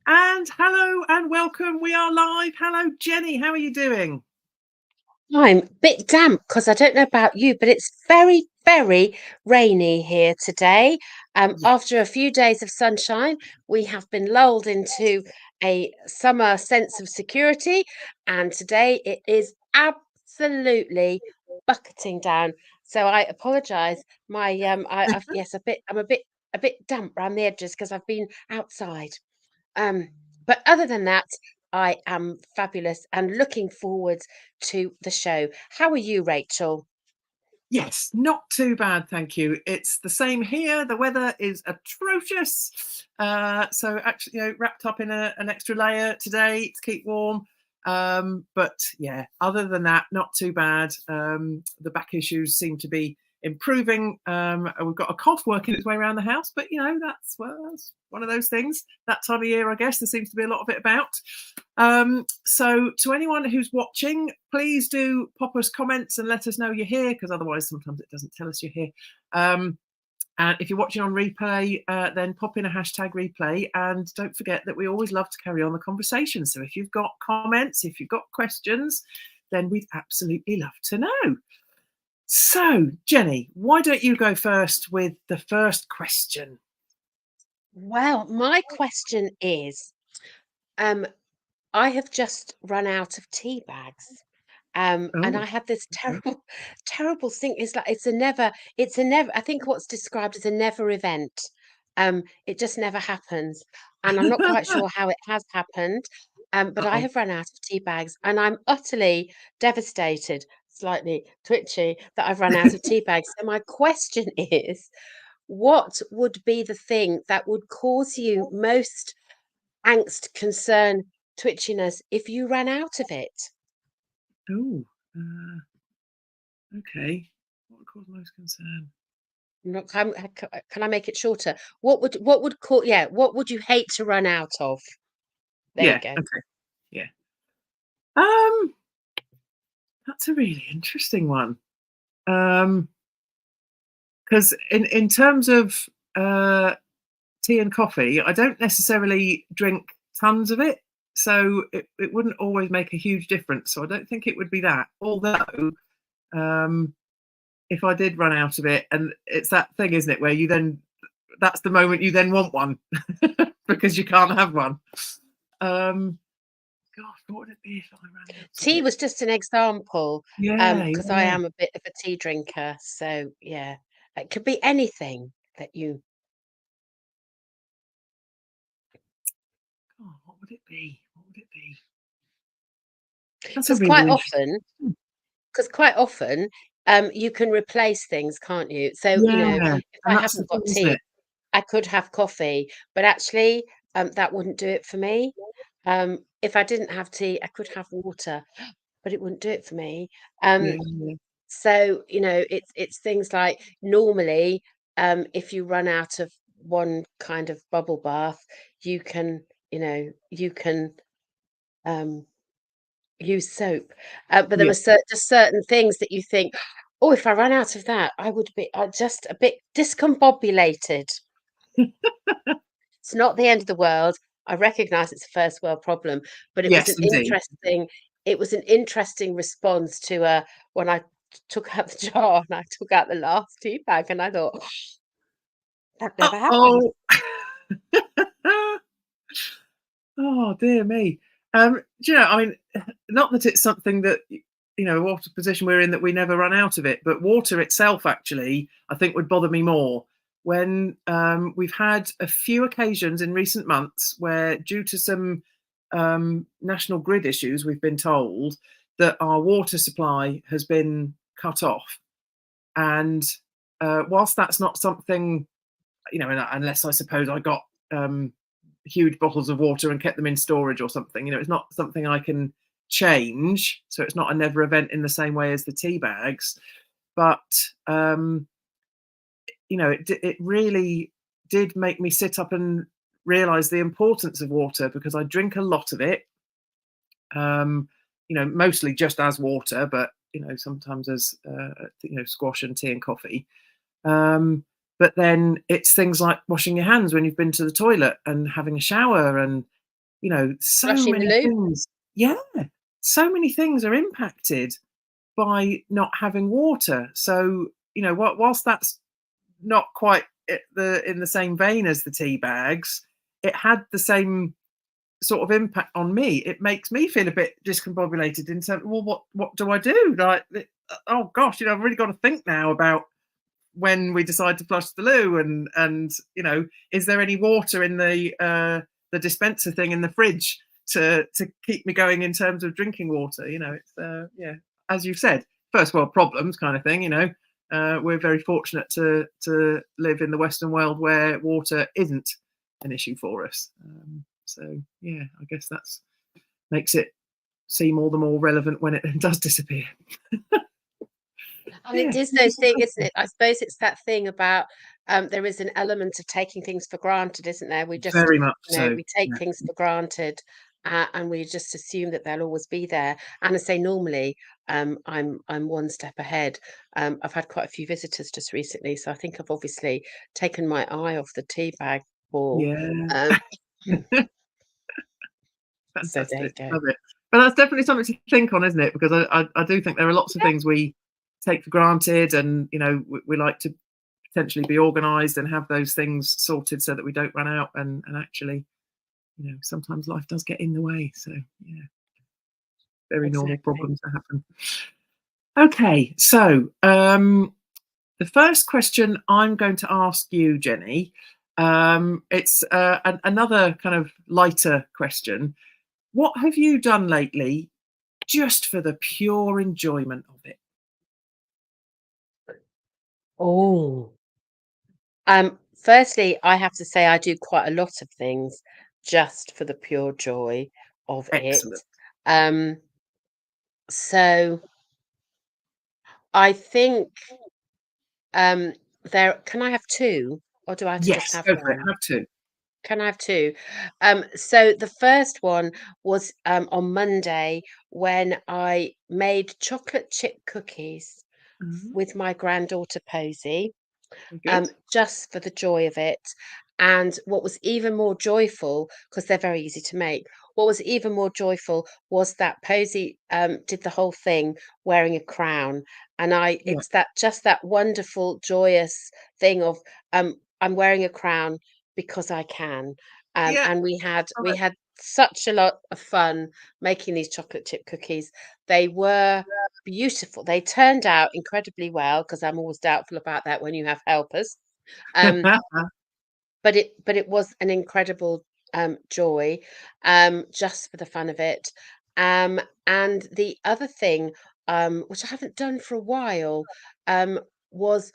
And hello and welcome. We are live. Hello, Jenny. How are you doing? I'm a bit damp because I don't know about you, but it's very, very rainy here today. Yeah. After a few days of sunshine, we have been lulled into a summer sense of security, and today it is absolutely bucketing down. So I apologise. Yes, I'm a bit damp around the edges because I've been outside. Um, but other than that, I am fabulous and looking forward to the show. How are you, Rachel? Yes, not too bad, thank you. It's the same here. The weather is atrocious. So actually, wrapped up in an extra layer today to keep warm. But yeah, other than that, not too bad. The back issues seem to be improving. We've got a cough working its way around the house, but that's one of those things. That time of year, I guess, there seems to be a lot of it about. So to anyone who's watching, please do pop us comments and let us know you're here, because otherwise sometimes it doesn't tell us you're here. And if you're watching on replay, then pop in a hashtag replay, and don't forget that we always love to carry on the conversation. So if you've got comments, if you've got questions, then we'd absolutely love to know. So Jenny, why don't you go first with the first question? Well, my question is, um, I have just run out of tea bags. And Oh, I had this okay. terrible, terrible thing. It's a never. I think what's described as a never event. It just never happens, and I'm not quite sure how it has happened. But I Uh-oh. have run out of tea bags, and I'm utterly devastated, slightly twitchy, that I've run out of tea bags. So my question is, what would be the thing that would cause you most angst, concern, twitchiness if you ran out of it? Oh, okay. What would cause most concern? Not can I make it shorter? What would you hate to run out of? There you Yeah, go. okay. Yeah. Um, that's a really interesting one. Because in terms of uh, tea and coffee, I don't necessarily drink tons of it, so it wouldn't always make a huge difference. So I don't think it would be that. Although, um, if I did run out of it, and it's that thing, isn't it, where you then that's the moment you then want one because you can't have one. Um, Gosh, what would it be if I ran out of Tea it? was just an example, Yeah, because I yeah. am a bit of a tea drinker. So yeah, it could be anything that you. Oh, what would it be? What would it be? That's a Because really quite interesting. often, because quite often, you can replace things, can't you? So Yeah, if I and that's the haven't thing, got isn't tea, it? I could have coffee, but actually, that wouldn't do it for me. If I didn't have tea, I could have water, but it wouldn't do it for me. Yeah, Um, yeah, so it's things like normally, if you run out of one kind of bubble bath, you can um, use soap, but there yeah. are just certain things that you think, oh, if I ran out of that, I would be just a bit discombobulated. It's not the end of the world. I recognize it's a first world problem, but Yes, indeed. it was an interesting response to when I took out the jar and I took out the last tea bag and I thought, that never happened. Uh-oh. Oh, dear me. Do you know, I mean, not that it's something that, what a position we're in that we never run out of it, but water itself, actually, I think would bother me more when we've had a few occasions in recent months where, due to some national grid issues, we've been told that our water supply has been cut off. And whilst that's not something, unless I suppose I got huge bottles of water and kept them in storage or something. It's not something I can change, so it's not a never event in the same way as the tea bags. But um, it really did make me sit up and realize the importance of water, because I drink a lot of it. Mostly just as water, but sometimes as squash and tea and coffee. Um, but then it's things like washing your hands when you've been to the toilet and having a shower, and you know, so Flushing the many loo. things. Yeah, so many things are impacted by not having water. So, you know, whilst that's not quite in the same vein as the tea bags, it had the same sort of impact on me. It makes me feel a bit discombobulated in terms, well, what do I do? Like, oh gosh, you know, I've really got to think now about when we decide to flush the loo, and you know, is there any water in the dispenser thing in the fridge to keep me going in terms of drinking water? You know, it's yeah, as you've said, first world problems kind of thing. You know, we're very fortunate to live in the Western world where water isn't an issue for us. So yeah, I guess that's makes it seem all the more relevant when it then does disappear. And it Yeah, is those thing, isn't it? I suppose it's that thing about there is an element of taking things for granted, isn't there? We just, very much you know, so. we take Yeah, things for granted, and we just assume that they'll always be there. And I say normally, I'm one step ahead. I've had quite a few visitors just recently, so I think I've obviously taken my eye off the tea bag ball. yeah. Um, so there you Fantastic. go. Love it. But that's definitely something to think on, isn't it? Because I do think there are lots of Yeah, things we take for granted, and you know, we like to potentially be organised and have those things sorted so that we don't run out. And actually, you know, sometimes life does get in the way. So yeah, very normal exactly. problems to happen. Okay, so the first question I'm going to ask you, Jenny, it's another kind of lighter question. What have you done lately just for the pure enjoyment of it? Oh. Firstly, I have to say I do quite a lot of things just for the pure joy of it. Excellent. Um, so I think um, there. Can I have two, or do I have to just Yes, have go for it. one? Have to. Can I have two? So the first one was on Monday when I made chocolate chip cookies with my granddaughter Posy. Very good. Just for the joy of it. And what was even more joyful, because they're very easy to make, what was even more joyful was that Posy did the whole thing wearing a crown. And Yeah. it's that just that wonderful, joyous thing of I'm wearing a crown because I can. Yeah. And Love we it. had such a lot of fun making these chocolate chip cookies. They were beautiful. They turned out incredibly well because I'm always doubtful about that when you have helpers. Um, but it was an incredible joy, just for the fun of it. And the other thing, which I haven't done for a while, was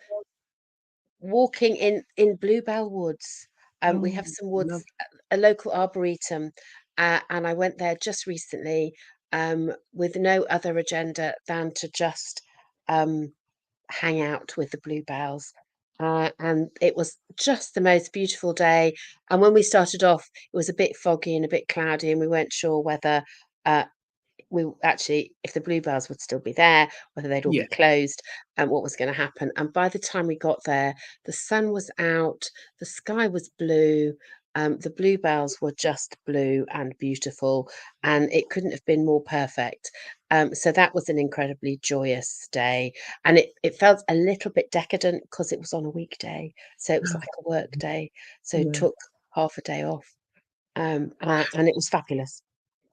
walking in Bluebell Woods. We Oh, have some woods, love. a local arboretum, and I went there just recently, with no other agenda than to just um, hang out with the bluebells. And it was just the most beautiful day. And when we started off, it was a bit foggy and a bit cloudy, and we weren't sure whether uh, we actually, if the bluebells would still be there, whether they'd all Yeah. be closed, and what was going to happen. And by the time we got there, the sun was out, the sky was blue. The bluebells were just blue and beautiful, and it couldn't have been more perfect. So that was an incredibly joyous day, and it felt a little bit decadent because it was on a weekday, so it was Oh, like a work day. So it yeah. took half a day off, and it was fabulous.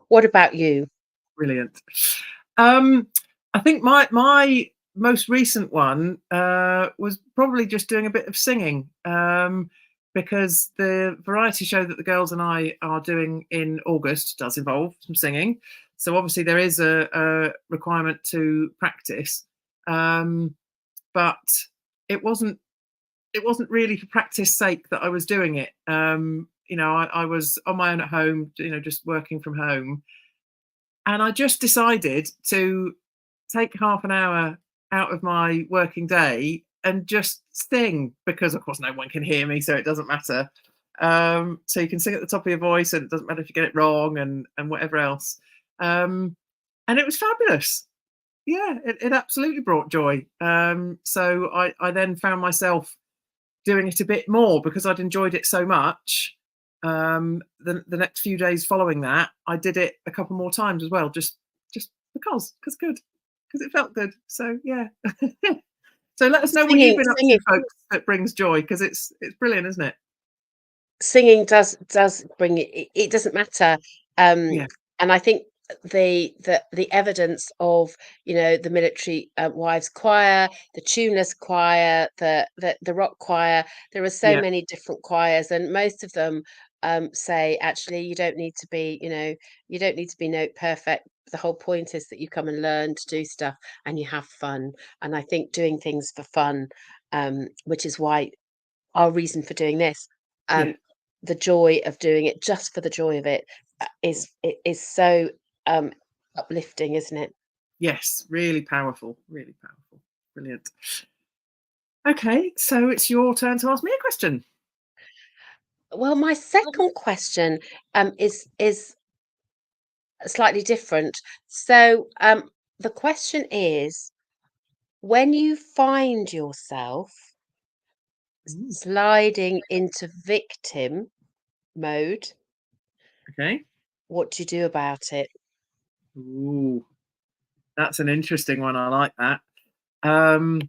What about you? Brilliant. Um, I think my most recent one was probably just doing a bit of singing, because the variety show that the girls and I are doing in August does involve some singing. So obviously there is a requirement to practice, um, but it wasn't it wasn't really for practice sake that I was doing it. You know, I was on my own at home, you know, just working from home, and I just decided to take half an hour out of my working day and just sing, because of course no one can hear me, so it doesn't matter. So you can sing at the top of your voice, and it doesn't matter if you get it wrong, and whatever else. Um, and it was fabulous. Yeah, it absolutely brought joy. So I then found myself doing it a bit more because I'd enjoyed it so much. the next few days following that, I did it a couple more times as well, just because it felt good. So yeah. So let us know what you've Singing, been up to, singing, folks, that brings joy, because it's brilliant, isn't it? singing does bring it. It doesn't matter, um, Yeah, and I think the evidence of the military wives choir, the tuneless choir, the rock choir. There are so yeah, many different choirs, and most of them say actually you don't need to be note perfect. The whole point is that you come and learn to do stuff and you have fun. And I think doing things for fun, which is why our reason for doing this, yeah, um, the joy of doing it just for the joy of it, is so um, uplifting, isn't it? yes, really powerful, really powerful, brilliant. Okay, so it's your turn to ask me a question. Well, my second question is slightly different. So the question is, when you find yourself Ooh, sliding into victim mode, okay. what do you do about it? Ooh, that's an interesting one. I like that. Um,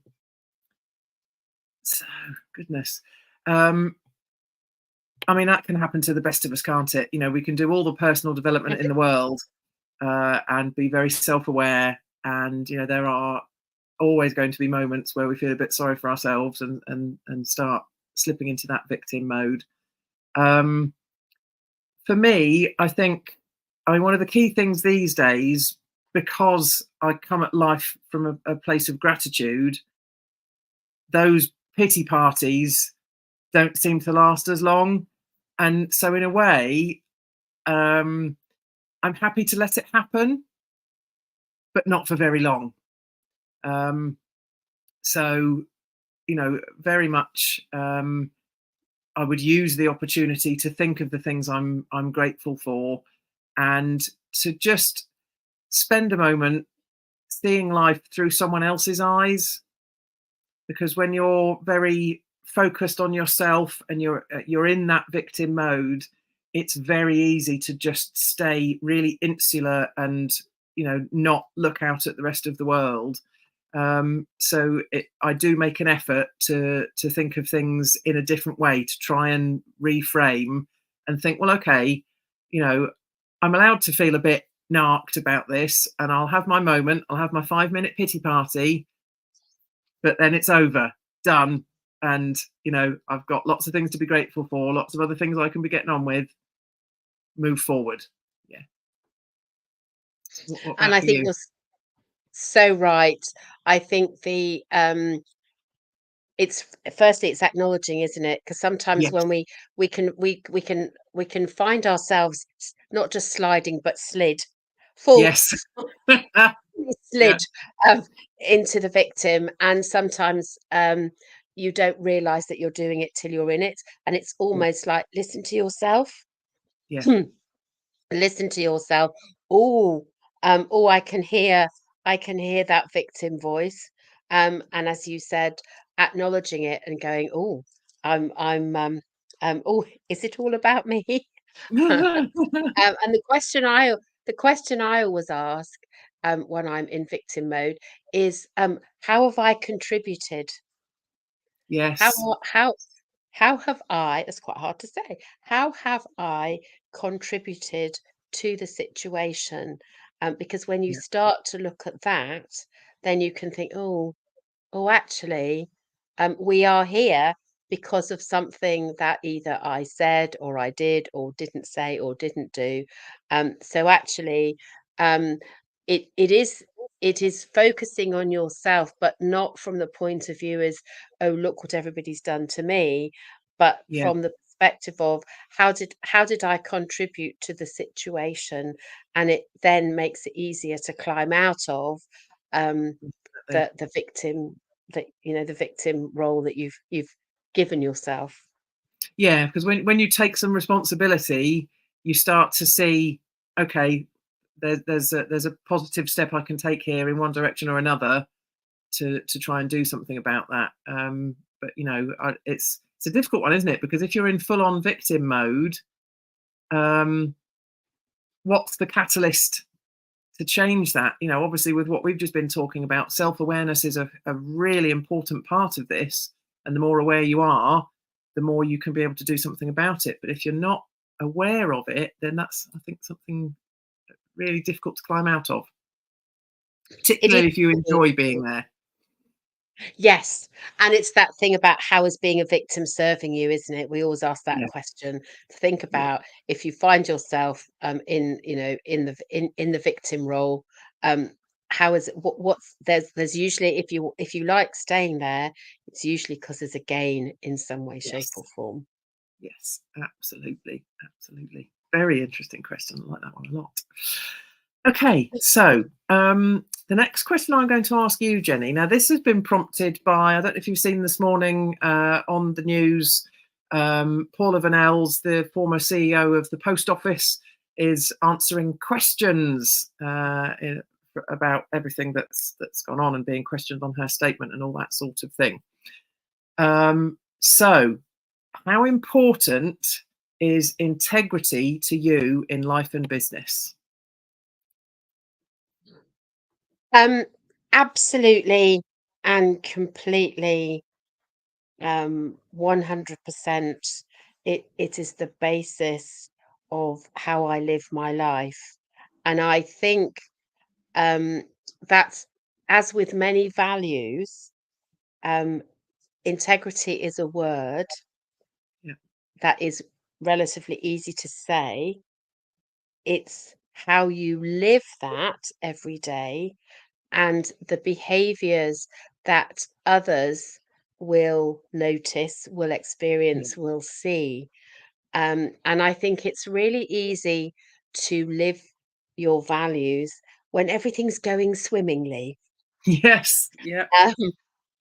so goodness. Um, I mean, that can happen to the best of us, can't it? We can do all the personal development in the world, and be very self-aware. And there are always going to be moments where we feel a bit sorry for ourselves, and start slipping into that victim mode. Um, for me, I mean, one of the key things these days, because I come at life from a place of gratitude, those pity parties don't seem to last as long. And so, in a way, um, I'm happy to let it happen, but not for very long. Um, so, very much, I would use the opportunity to think of the things I'm grateful for, and to just spend a moment seeing life through someone else's eyes. Because when you're very focused on yourself and you're in that victim mode, it's very easy to just stay really insular and not look out at the rest of the world. So I do make an effort to think of things in a different way, to try and reframe and think, well, okay, you know, I'm allowed to feel a bit narked about this, and I'll have my moment. I'll have my 5 minute pity party, but then it's over, done. And I've got lots of things to be grateful for, lots of other things I can be getting on with. Move forward. Yeah. What And about I for think you? you're so right. I think it's firstly it's acknowledging, isn't it? Because sometimes Yes. when we can find ourselves not just sliding but full Yes. slid Yeah. um, into the victim, and sometimes you don't realize that you're doing it till you're in it, and it's Yeah. almost like listen to yourself. Yeah. Listen to yourself. Oh, oh, I can hear that victim voice. And as you said, acknowledging it and going, oh, oh, is it all about me? And the question I always ask when I'm in victim mode is, how have I contributed? How Yes. how how have I, it's quite hard to say, how have I contributed to the situation? Because when you Yeah. start to look at that, then you can think, oh, actually, we are here because of something that either I said or I did or didn't say or didn't do. So actually, um, it is focusing on yourself, but not from the point of view as, oh, look what everybody's done to me, but Yeah. from the perspective of how did I contribute to the situation, and it then makes it easier to climb out of um, Definitely. the victim, the victim role that you've given yourself. Yeah, because when you take some responsibility, you start to see, okay, there's a positive step I can take here in one direction or another, to try and do something about that. But it's a difficult one, isn't it? Because if you're in full on victim mode, what's the catalyst to change that? Obviously with what we've just been talking about, self-awareness is a really important part of this, and the more aware you are, the more you can be able to do something about it. But if you're not aware of it, then that's, I think, something really difficult to climb out of, It is. particularly if you enjoy being there. Yes, and it's that thing about how is being a victim serving you, isn't it? We always ask that Yeah. question to think about if you find yourself in in the victim role. How is it, what's there's usually, if you like staying there, it's usually because there's a gain in some way, shape, or Yes. form. Yes, absolutely. Absolutely. Very interesting question. I like that one a lot. Okay, so the next question I'm going to ask you, Jenny. Now, this has been prompted by, I don't know if you've seen this morning on the news, Paula Vanells, the former CEO of the Post Office, is answering questions about everything that's gone on and being questioned on her statement and all that sort of thing. So, how important is integrity to you in life and business? Absolutely and completely, 100%. It is the basis of how I live my life. And I think that's, as with many values, um, integrity is a word Yeah. that is relatively easy to say. It's how you live that every day, and the behaviors that others will notice, will Yeah. experience, will see. And I think it's really easy to live your values when everything's going swimmingly, Yes. Yeah. um,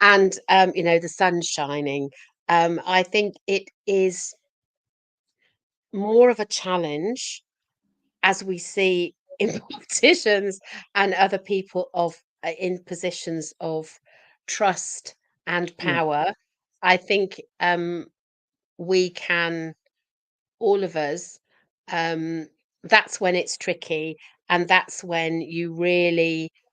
and the sun's shining. I think it is more of a challenge as we see in politicians and other people in positions of trust and Yeah. power. I think we can, all of us, um, that's when it's tricky, and that's when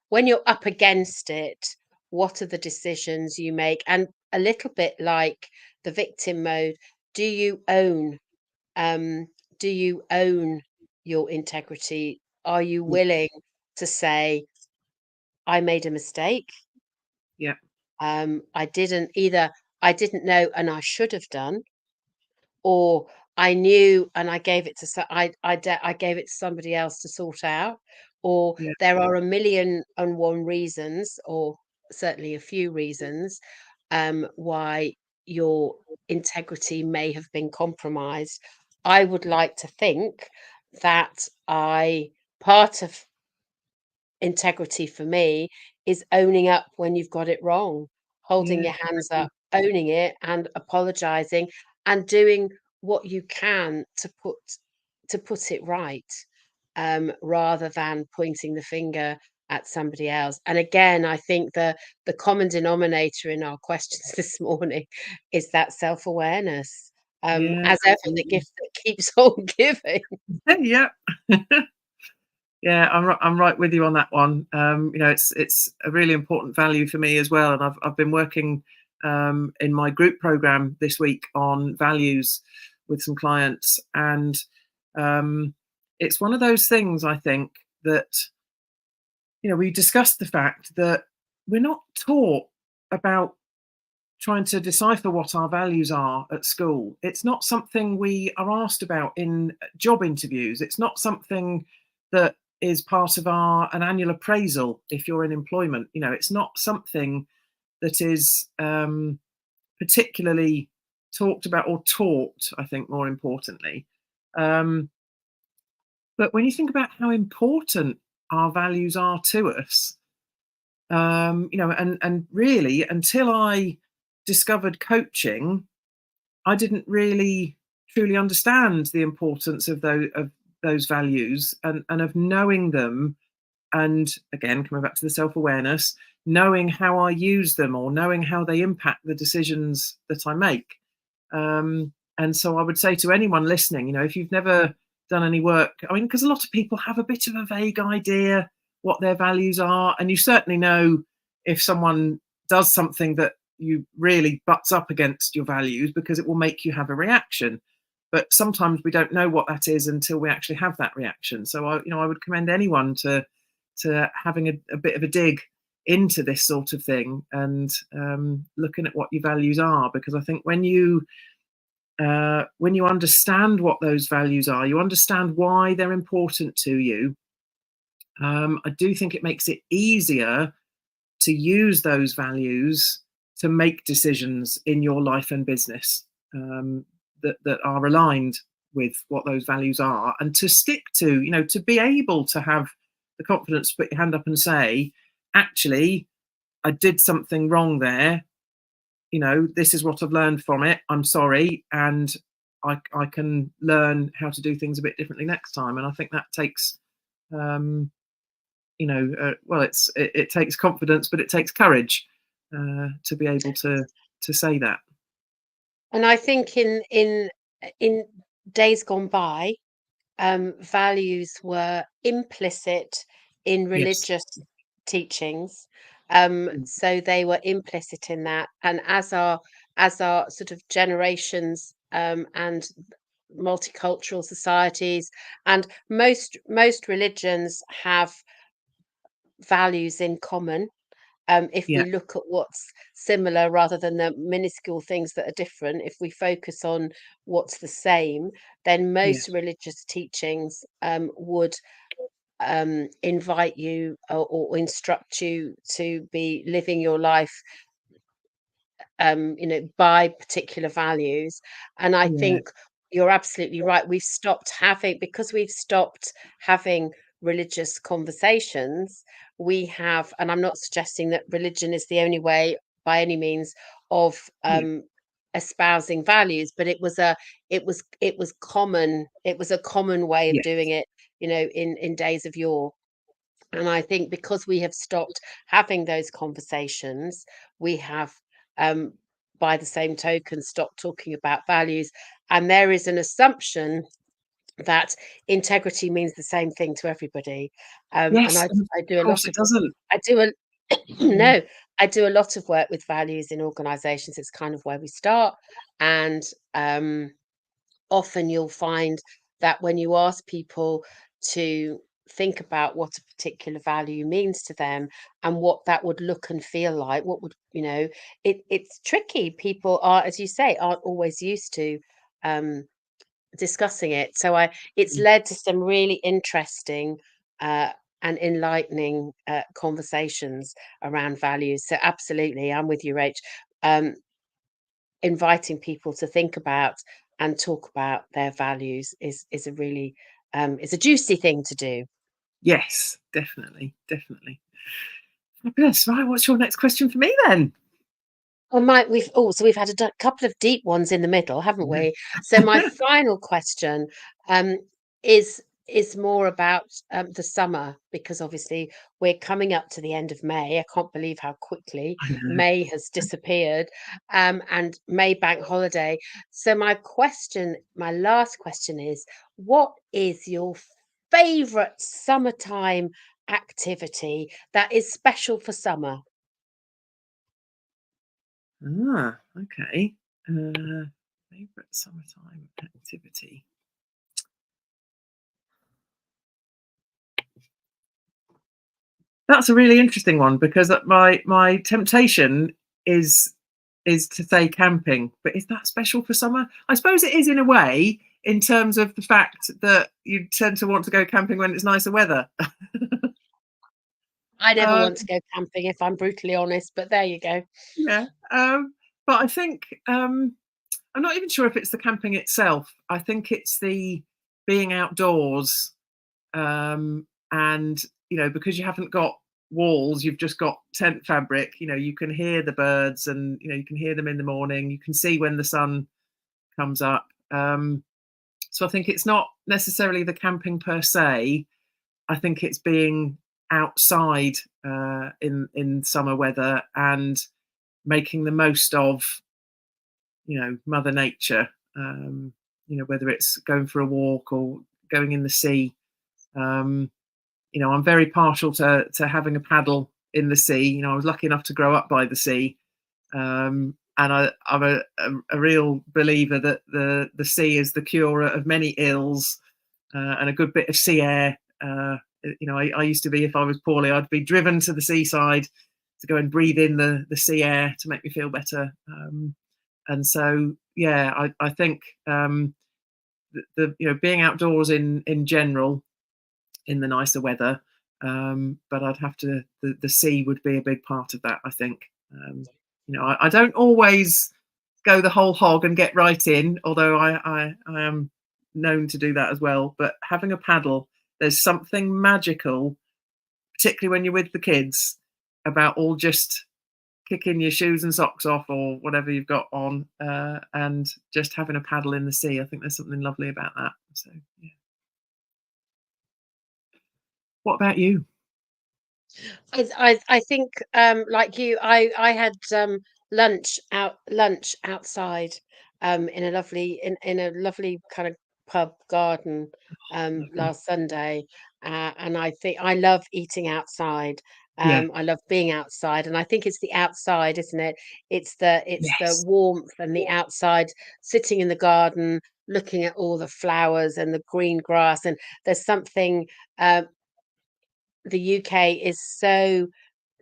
when you're up against it, what are the decisions you make? And a little bit like the victim mode, do you own um, do you own your integrity? Are you Yeah. willing to say, I made a mistake? Yeah. I didn't know and I should have done, or I knew and I gave it to I gave it to somebody else to sort out, or Yeah. there are a million and one reasons, or certainly a few reasons, why your integrity may have been compromised. I would like to think that I part of integrity for me is owning up when you've got it wrong, holding Yeah. your hands up, owning it and apologizing and doing what you can to put it right, rather than pointing the finger at somebody else. And again, I think the common denominator in our questions this morning is that self-awareness. Yeah. As ever, the Absolutely. gift that keeps on giving. Yeah. Yeah, I'm right with you on that one. It's a really important value for me as well, and I've been working in my group program this week on values with some clients, and it's one of those things, I think, that we discussed the fact that we're not taught about trying to decipher what our values are at school. It's not something we are asked about in job interviews. It's not something that is part of an annual appraisal if you're in employment. It's not something that is particularly talked about or taught, I think, more importantly. Um, but when you think about how important our values are to us, and really until I discovered coaching, I didn't really truly understand the importance of those values and of knowing them. And again, coming back to the self-awareness, knowing how I use them or knowing how they impact the decisions that I make. And so I would say to anyone listening, if you've never done any work. I mean, because a lot of people have a bit of a vague idea what their values are, and you certainly know if someone does something that you really butts up against your values, because it will make you have a reaction. But sometimes we don't know what that is until we actually have that reaction. So I would commend anyone to having a bit of a dig into this sort of thing, and looking at what your values are, because I think when you understand what those values are, you understand why they're important to you. I do think it makes it easier to use those values to make decisions in your life and business that are aligned with what those values are, and to stick to, to be able to have the confidence to put your hand up and say, actually, I did something wrong there. This is what I've learned from it. I'm sorry. And I can learn how to do things a bit differently next time. And I think that takes, well, it takes confidence, but it takes courage to be able to say that. And I think in days gone by, values were implicit in Yes. religious teachings. Mm. So they were implicit in that. And as our sort of generations and multicultural societies, and most religions have values in common. If Yeah. we look at what's similar rather than the minuscule things that are different, if we focus on what's the same, then Yeah. most religious teachings would invite you or instruct you to be living your life by particular values. And I Yeah. think you're absolutely right. We've stopped having religious conversations. We have, and I'm not suggesting that religion is the only way by any means of Yeah. espousing values, but it was a common way of doing Yes. it, in days of yore. And I think because we have stopped having those conversations, we have, um, by the same token, stopped talking about values. And there is an assumption that integrity means the same thing to everybody. And Yes. And I do of a course lot it of, doesn't. I do a, Mm. no, I do a lot of work with values in organizations. It's kind of where we start. And often you'll find that when you ask people to think about what a particular value means to them and what that would look and feel like, it's tricky. People are, as you say, aren't always used to um, discussing it. So it's Mm. led to some really interesting uh, and enlightening conversations around values. So absolutely, I'm with you, Rach. Um, Inviting people to think about and talk about their values is a really is a juicy thing to do. Yes, definitely. Definitely. Fabulous. Right. What's your next question for me then? So we've had a couple of deep ones in the middle, haven't Yeah. we? So my final question um, is more about the summer, because obviously we're coming up to the end of May. I can't believe how quickly I know. May has disappeared, and May bank holiday. So my last question is, what is your favorite summertime activity that is special for summer? Okay. Favorite summertime activity. That's a really interesting one, because my temptation is to say camping, but is that special for summer? I suppose it is in a way, in terms of the fact that you tend to want to go camping when it's nicer weather. I never uh, want to go camping, if I'm brutally honest, but there you go. yeah, but I think I'm not even sure if it's the camping itself. I think it's the being outdoors, and because you haven't got walls, you've just got tent fabric. You can hear the birds, and you can hear them in the morning. You can see when the sun comes up. So I think it's not necessarily the camping per se. I think it's being outside in summer weather, and making the most of Mother Nature. Whether it's going for a walk, or going in the sea. You know, I'm very partial to having a paddle in the sea. You know, I was lucky enough to grow up by the sea, and I'm a real believer that the sea is the cure of many ills, and a good bit of sea air. You know, I used to be, if I was poorly, I'd be driven to the seaside to go and breathe in the sea air to make me feel better. And so, yeah, I think the you know, being outdoors in general in the nicer weather, but I'd have to the sea would be a big part of that, I think. You know, I don't always go the whole hog and get right in, although I am known to do that as well. But having a paddle, there's something magical, particularly when you're with the kids, about all just kicking your shoes and socks off or whatever you've got on, and just having a paddle in the sea. I think there's something lovely about that. So, yeah. What about you? I think like you, I had lunch outside in a lovely in a lovely kind of pub garden Lovely. last Sunday, and I think I love eating outside. Yeah. I love being outside, and I think it's the outside, isn't it? It's the Yes. warmth and the outside, sitting in the garden, looking at all the flowers and the green grass, and there's something. The UK is so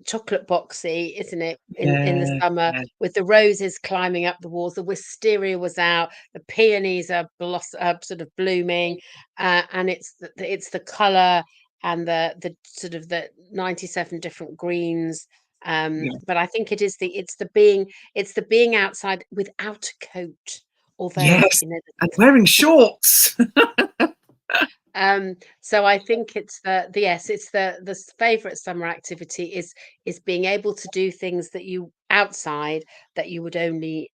chocolate boxy, isn't it? In the Yeah. summer, Yeah. with the roses climbing up the walls, the wisteria was out, the peonies are sort of blooming, and it's the colour and the sort of the 97 different greens. Yeah. But I think it's the being outside without a coat, although Yes. And wearing shorts. So I think it's the yes, it's the favorite summer activity is being able to do things that you outside that you would only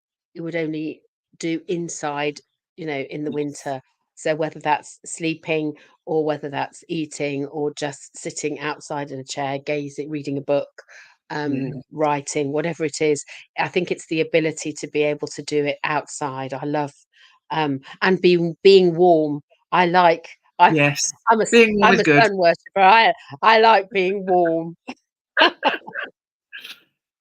do inside, in the Yes. winter. So whether that's sleeping or whether that's eating or just sitting outside in a chair, gazing, reading a book, Yeah. writing, whatever it is, I think it's the ability to be able to do it outside. I love and being warm. I like I Yes. I'm a Being warm I'm is a good. sun worshipper. I like being warm.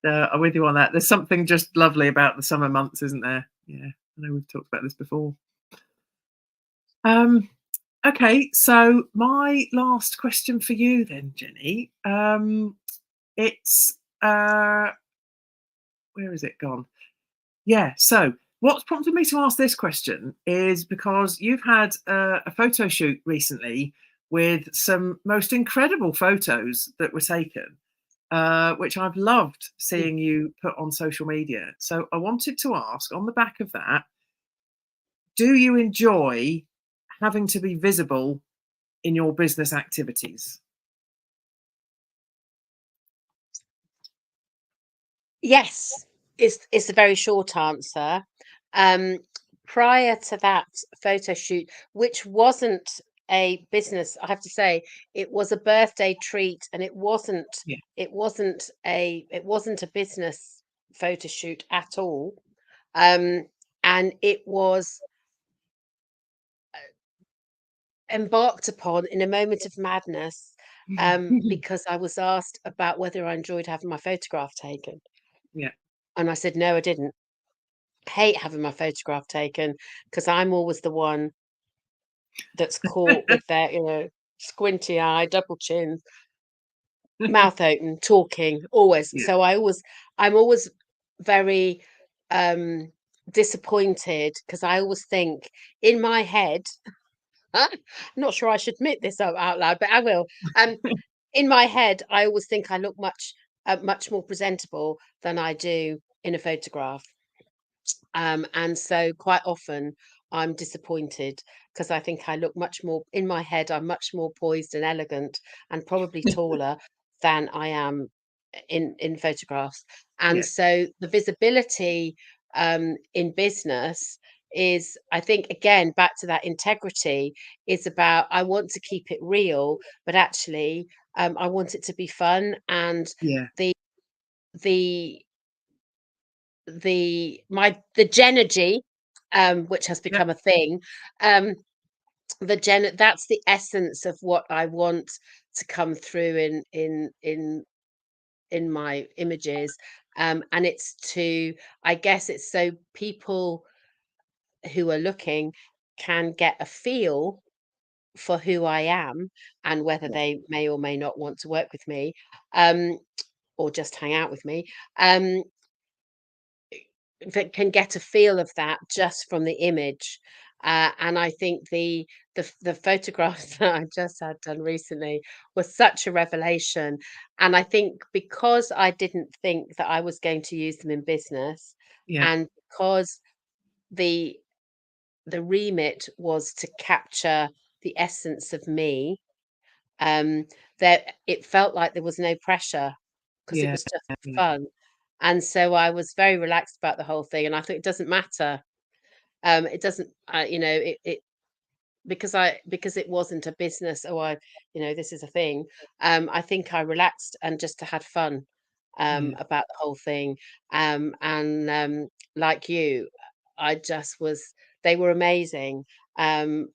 I'm with you on that. There's something just lovely about the summer months, isn't there? Yeah. I know we've talked about this before. Um, okay, so my last question for you then, Jenny. It's where is it gone? Yeah. So what's prompted me to ask this question is because you've had a photo shoot recently with some most incredible photos that were taken, which I've loved Mm. seeing you put on social media. So I wanted to ask, on the back of that, do you enjoy having to be visible in your business activities? Yes, is a very short answer. Um, Prior to that photo shoot, which wasn't a business, I have to say, it was a birthday treat, and it wasn't Yeah. it wasn't a it wasn't a business photo shoot at all. Um, and it was embarked upon in a moment of madness, because I was asked about whether I enjoyed having my photograph taken, Yeah. and I said no, I didn't. Hate having my photograph taken because I'm always the one that's caught with their, squinty eye, double chin, mouth open, talking, always. Yeah. So I'm always very um disappointed because I always think in my head, I'm not sure I should admit this out loud, but I will. In my head, I always think I look much more presentable than I do in a photograph. And so quite often I'm disappointed because I think I look much more in my head, I'm much more poised and elegant and probably taller than I am in photographs. And Yeah. so the visibility in business is, I think, again, back to that integrity, is about I want to keep it real, but actually I want it to be fun, and Yeah. the the the Genergy, which has Yeah. become a thing, um, that's the essence of what I want to come through in my images. And it's to, I guess it's so people who are looking can get a feel for who I am and whether they may or may not want to work with me, um, or just hang out with me. Um, that can get a feel of that just from the image. And I think the photographs that I just had done recently was such a revelation. And I think because I didn't think that I was going to use them in business, Yeah, and because the the remit was to capture the essence of me, um, that it felt like there was no pressure because it yeah, was just yeah, fun. And so I was very relaxed about the whole thing. And I thought it doesn't matter. It doesn't, it because it wasn't a business. Oh, this is a thing. I think I relaxed and just had fun yeah, about the whole thing. And like you, I just was. They were amazing, and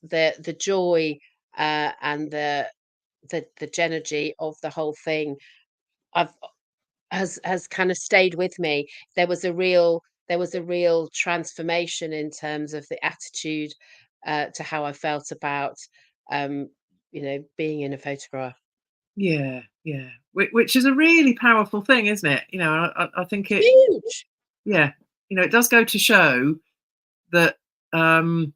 the joy and the genergy of the whole thing. I've has kind of stayed with me. There was a real transformation in terms of the attitude to how I felt about um, being in a photograph. yeah, yeah. Which is a really powerful thing, isn't it? I think it. Huge. Yeah, it does go to show that um,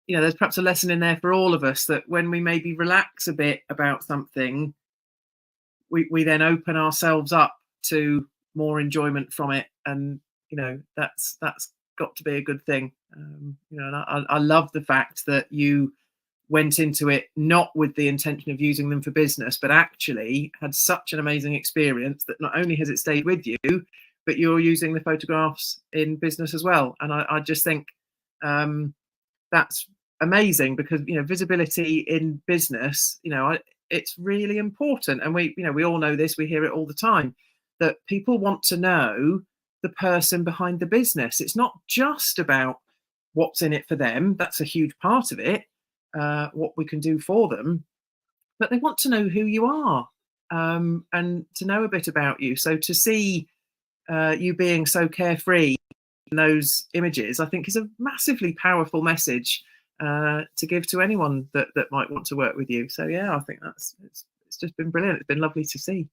there's perhaps a lesson in there for all of us that when we maybe relax a bit about something, we then open ourselves up to more enjoyment from it, and that's got to be a good thing. And I love the fact that you went into it not with the intention of using them for business, but actually had such an amazing experience that not only has it stayed with you, but you're using the photographs in business as well. And I just think um, that's amazing because visibility in business, it's really important, and we all know this. We hear it all the time that people want to know the person behind the business. It's not just about what's in it for them. That's a huge part of it, what we can do for them, but they want to know who you are, and to know a bit about you. So to see you being so carefree in those images, I think is a massively powerful message to give to anyone that might want to work with you. So yeah, I think it's just been brilliant. It's been lovely to see.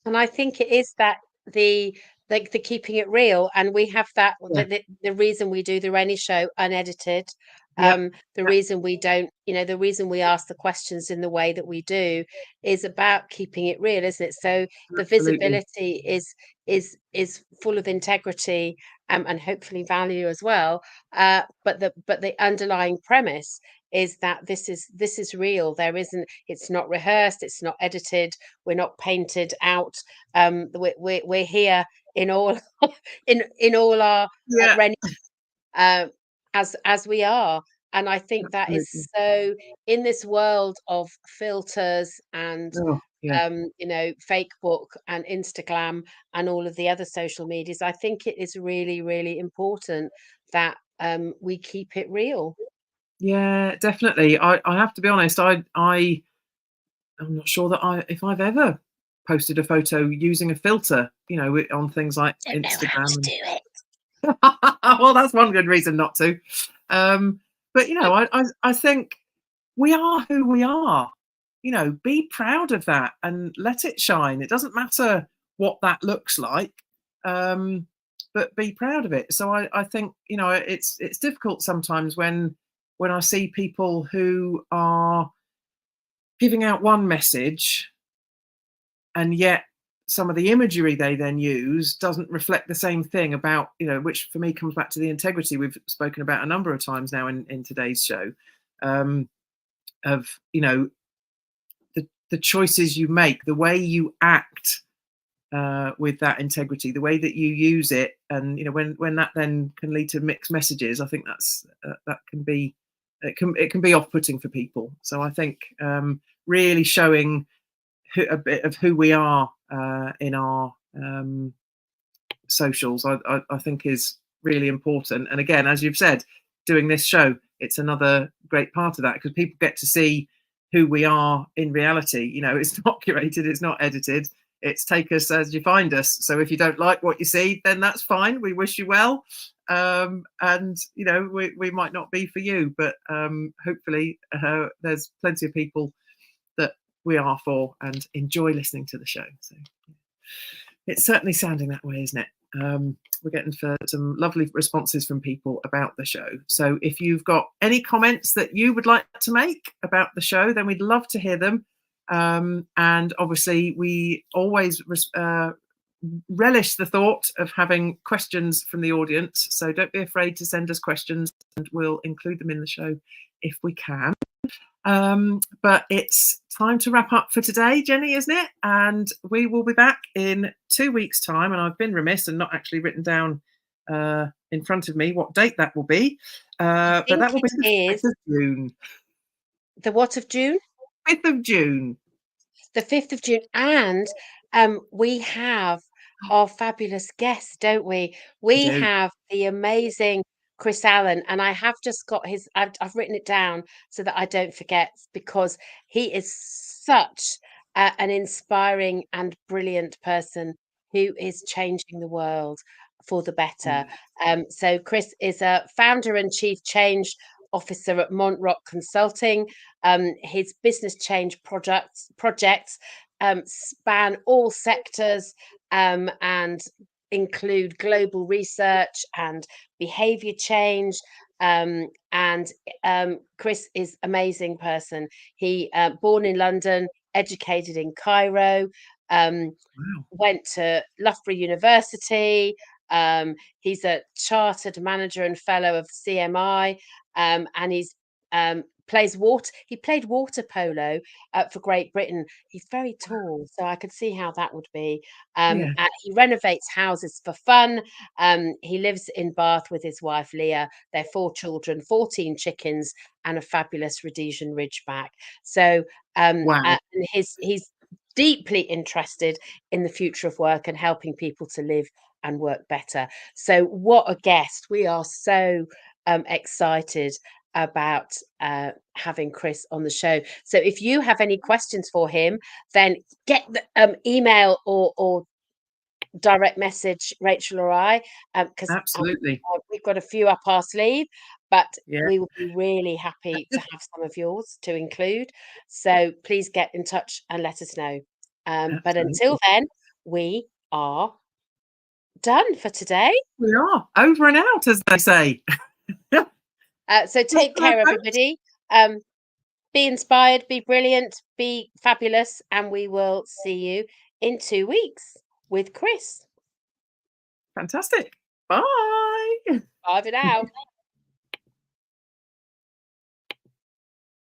And I think it is that the the keeping it real, and we have that Yeah, the reason we do the Renny Show unedited, yeah, the reason we don't, the reason we ask the questions in the way that we do is about keeping it real, isn't it? So the absolutely. visibility is full of integrity, and hopefully value as well. But the underlying premise is that this is real. There isn't. It's not rehearsed. It's not edited. We're not painted out. We're here in all in all our Yeah, Rennie, uh, as we are. And I think that is absolutely. so, in this world of filters and Oh, yeah. fake book and Instagram and all of the other social medias. I think it is really, really important that we keep it real. Yeah, definitely. I have to be honest. I'm not sure that if I've ever posted a photo using a filter, on things like Don't know how to Instagram. do it. Well, that's one good reason not to. Um, but I think we are who we are. Be proud of that and let it shine. It doesn't matter what that looks like, um, but be proud of it. So I think it's difficult sometimes when I see people who are giving out one message and yet some of the imagery they then use doesn't reflect the same thing about which for me comes back to the integrity we've spoken about a number of times now in today's show, um, of the choices you make, the way you act with that integrity, the way that you use it, and when that then can lead to mixed messages, I think that can be it can be off-putting for people. So I think really showing a bit of who we are in our socials, I think is really important. And again, as you've said, doing this show, it's another great part of that, because people get to see who we are in reality. You know, it's not curated, it's not edited. It's take us as you find us. So if you don't like what you see, then that's fine. We wish you well. And, you know, we might not be for you, but hopefully there's plenty of people that we are for and enjoy listening to the show. So it's certainly sounding that way, isn't it? We're getting some lovely responses from people about the show. So if you've got any comments that you would like to make about the show, then we'd love to hear them. And obviously, we always relish the thought of having questions from the audience. So don't be afraid to send us questions, and we'll include them in the show if we can. But it's time to wrap up for today, Jenny, isn't it? And we will be back in 2 weeks' time. And I've been remiss and not actually written down in front of me what date that will be. But that will be the 5th of June. The what of June? 5th of June. The 5th of June. And we have our fabulous guest, don't we? We have the amazing Chris Allen, and I have just got his, I've written it down so that I don't forget, because he is such an inspiring and brilliant person who is changing the world for the better. So Chris is a founder and chief change officer at Montrock Consulting. His business change projects span all sectors and include global research and behavior change. Chris is an amazing person. He born in London, educated in Cairo, went to Loughborough University. He's a chartered manager and fellow of CMI, and he's he played water polo for Great Britain. He's very tall, so I could see how that would be. He renovates houses for fun. He lives in Bath with his wife Leah, their 4 children, 14 chickens, and a fabulous Rhodesian Ridgeback. So he's deeply interested in the future of work and helping people to live and work better. So what a guest. We are so excited about having Chris on the show. So if you have any questions for him, then get the email or direct message Rachel or I, because absolutely we've got a few up our sleeve, but we will be really happy to have some of yours to include. So please get in touch and let us know. But until then, we are done for today. We are over and out, as they say. So take care, everybody. Be inspired, be brilliant, be fabulous, and we will see you in 2 weeks with Chris. Fantastic. Bye. Bye for now.